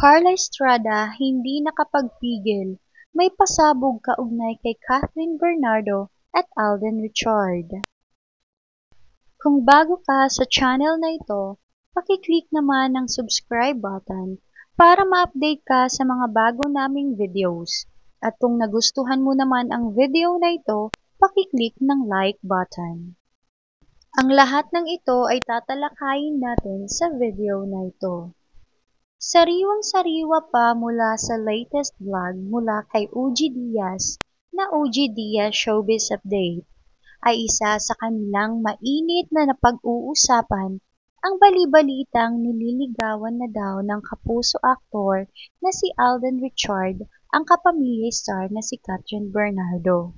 Carla Estrada hindi nakapagpigil, may pasabog kaugnay kay Kathryn Bernardo at Alden Richard. Kung bago ka sa channel na ito, paki-click naman ang subscribe button para ma-update ka sa mga bago naming videos. At kung nagustuhan mo naman ang video na ito, paki-click ng like button. Ang lahat ng ito ay tatalakayin natin sa video na ito. Sariwang-sariwa pa mula sa latest vlog mula kay OG Diaz na OG Diaz Showbiz Update ay isa sa kanilang mainit na napag-uusapan ang bali-balitang nililigawan na daw ng kapuso aktor na si Alden Richard ang kapamilya star na si Kathryn Bernardo.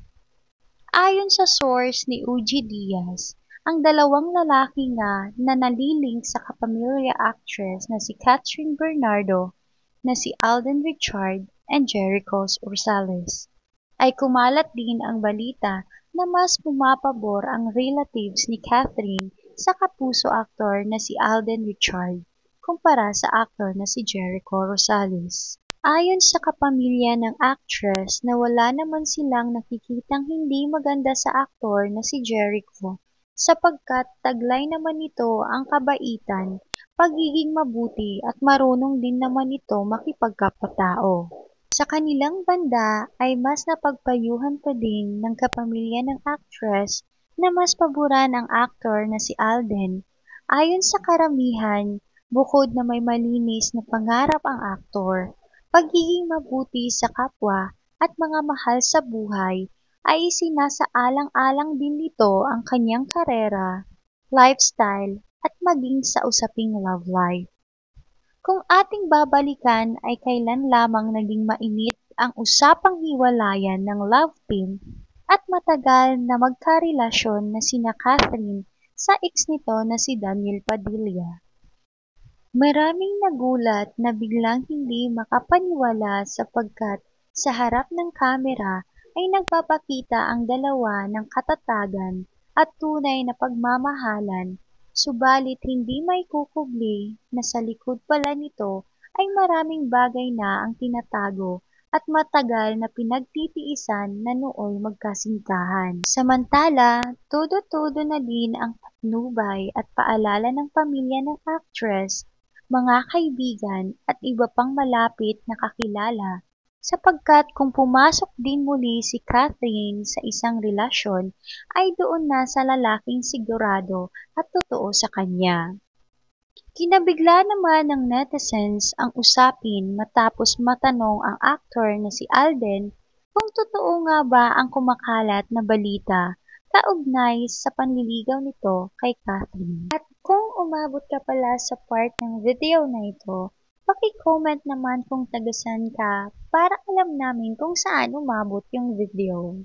Ayon sa source ni OG Diaz, ang dalawang lalaki nga na nalilink sa kapamilya actress na si Kathryn Bernardo na si Alden Richard and Jericho Rosales ay kumalat din ang balita na mas pumapabor ang relatives ni Kathryn sa kapuso aktor na si Alden Richard kumpara sa aktor na si Jericho Rosales. Ayon sa kapamilya ng actress na wala naman silang nakikitang hindi maganda sa aktor na si Jericho sapagkat taglay naman ito ang kabaitan, pagiging mabuti at marunong din naman ito makipagkapwa-tao. Sa kanilang banda ay mas napagpayuhan pa din ng kapamilya ng actress na mas paboran ang aktor na si Alden. Ayon sa karamihan, bukod na may malinis na pangarap ang aktor, pagiging mabuti sa kapwa at mga mahal sa buhay ay isinasaalang-alang din nito ang kanyang karera, lifestyle at maging sa usaping love life. Kung ating babalikan ay kailan lamang naging mainit ang usapang hiwalayan ng love team at matagal na magkarelasyon na sina Kathryn sa ex nito na si Daniel Padilla. Maraming nagulat na biglang hindi makapaniwala sapagkat sa harap ng kamera ay nagpapakita ang dalawa ng katatagan at tunay na pagmamahalan, subalit hindi maikukubli na sa likod pala nito ay maraming bagay na ang tinatago at matagal na pinagtitiisan na nooy magkasintahan. Samantala, todo-todo na din ang patnubay at paalala ng pamilya ng actress, mga kaibigan at iba pang malapit na kakilala sapagkat kung pumasok din muli si Kathryn sa isang relasyon ay doon na sa lalaking sigurado at totoo sa kanya. Kinabigla naman ng netizens ang usapin matapos matanong ang aktor na si Alden kung totoo nga ba ang kumakalat na balita kaugnay sa panliligaw nito kay Kathryn. At kung umabot ka pala sa part ng video na ito, paki-comment naman kung taga-saan ka para alam namin kung saan umabot yung video.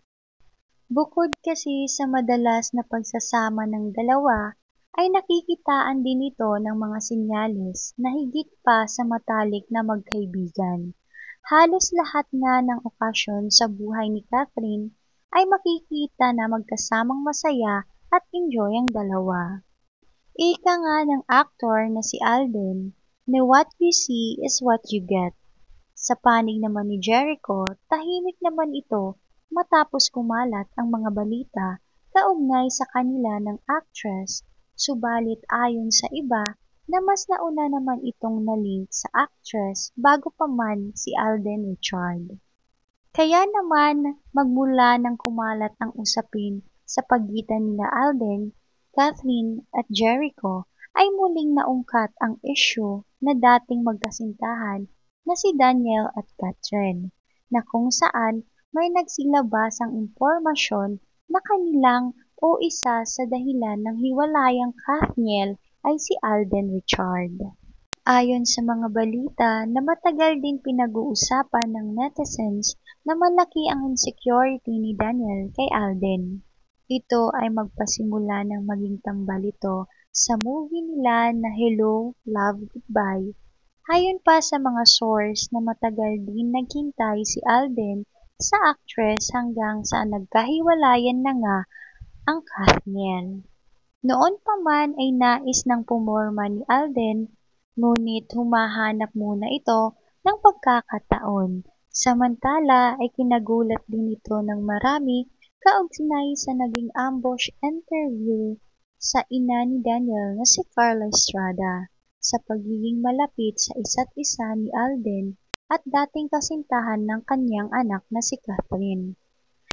Bukod kasi sa madalas na pagsasama ng dalawa, ay nakikitaan din ito ng mga senyales na higit pa sa matalik na magkaibigan. Halos lahat nga ng okasyon sa buhay ni Kathryn ay makikita na magkasamang masaya at enjoy ang dalawa. Ika nga ng aktor na si Alden na what you see is what you get. Sa panig naman ni Jericho, tahimik naman ito matapos kumalat ang mga balita kaugnay sa kanila ng actress, subalit ayon sa iba na mas nauna naman itong nalink sa actress bago pa man si Alden Richard. Kaya naman magmula nang kumalat ang usapin sa pagitan nina Alden, Kathryn at Jericho ay muling naungkat ang issue na dating magkasintahan na si Daniel at Kathryn, na kung saan may nagsilabasang impormasyon na kanilang o isa sa dahilan ng hiwalayang Katniel ay si Alden Richard. Ayon sa mga balita na matagal din pinag-uusapan ng netizens na malaki ang insecurity ni Daniel kay Alden. Ito ay magpasimula ng maging tambal ito sa movie nila na Hello, Love, Goodbye. Ayon pa sa mga source na matagal din naghintay si Alden sa actress hanggang sa nagkahiwalayan na nga ang Katniel. Noon pa man ay nais ng pumorma ni Alden, ngunit humahanap muna ito ng pagkakataon. Samantala ay kinagulat din ito ng marami kaugnay sa naging ambush interview sa ina ni Daniel na si Carla Estrada sa pagiging malapit sa isa't isa ni Alden at dating kasintahan ng kanyang anak na si Catherine.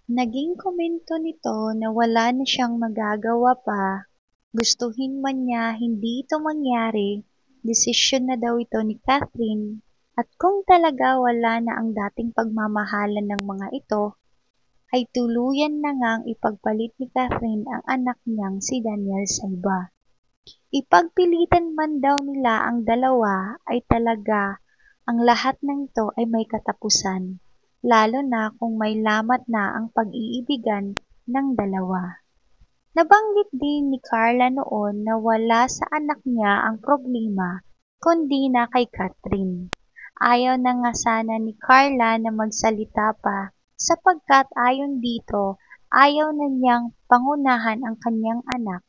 Naging komento nito na wala na siyang magagawa pa, gustuhin man niya hindi ito mangyari, desisyon na daw ito ni Catherine, at kung talaga wala na ang dating pagmamahalan ng mga ito, ay tuluyan na ngang ipagpalit ni Catherine ang anak niyang si Daniel sa iba. Ipagpilitan man daw nila ang dalawa ay talaga ang lahat ng ito ay may katapusan, lalo na kung may lamat na ang pag-iibigan ng dalawa. Nabanggit din ni Carla noon na wala sa anak niya ang problema kundi na kay Catherine. Ayaw na nga sana ni Carla na magsalita pa sapagkat ayon dito ayaw na niyang pangunahan ang kanyang anak.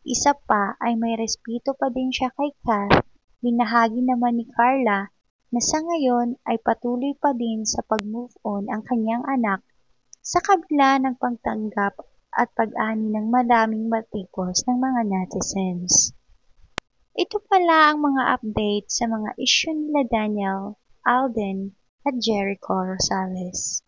Isa pa ay may respeto pa din siya kay Kath. Binahagi naman ni Carla na sa ngayon ay patuloy pa din sa pag-move on ang kanyang anak sa kabila ng pagtanggap at pag-ani ng madaming batikos ng mga netizens. Ito pala ang mga update sa mga issue nila Daniel, Alden, at Jericho Rosales.